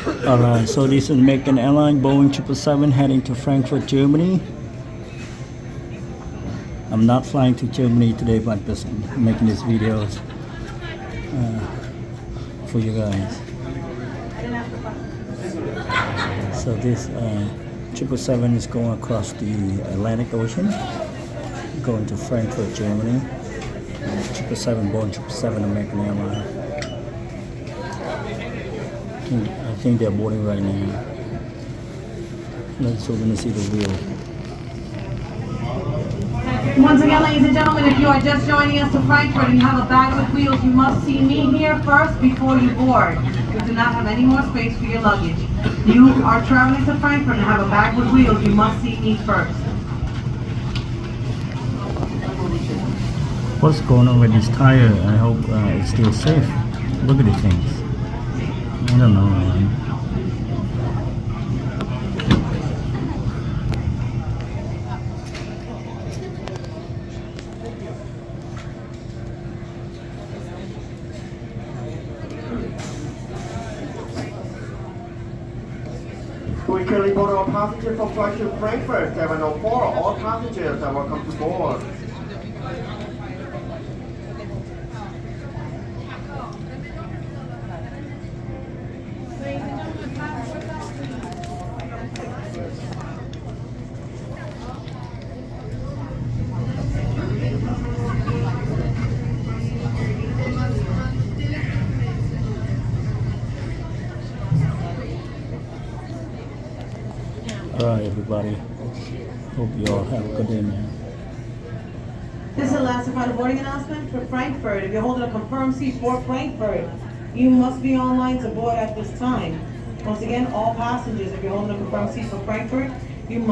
Alright, so this is American Airlines Boeing 777 heading to Frankfurt, Germany. I'm not flying to Germany today, but just making these videos for you guys. So this 777 is going across the Atlantic Ocean, going to Frankfurt, Germany. 777 Boeing 777 American Airlines. I think they're boarding right now. So we're gonna see the wheel. Once again, ladies and gentlemen, if you are just joining us to Frankfurt and you have a bag with wheels, you must see me here first before you board. We do not have any more space for your luggage. You are traveling to Frankfurt and have a bag with wheels, you must see me first. What's going on with this tire? I hope it's still safe. Look at these things. I don't know, man. We currently board our passengers from flight to Frankfurt 704. All passengers are welcome to board. Alright, everybody. Hope you all have a good day, man. This is the last and final boarding announcement for Frankfurt. If you're holding a confirmed seat for Frankfurt, you must be online to board at this time. Once again, all passengers, if you're holding a confirmed seat for Frankfurt, you must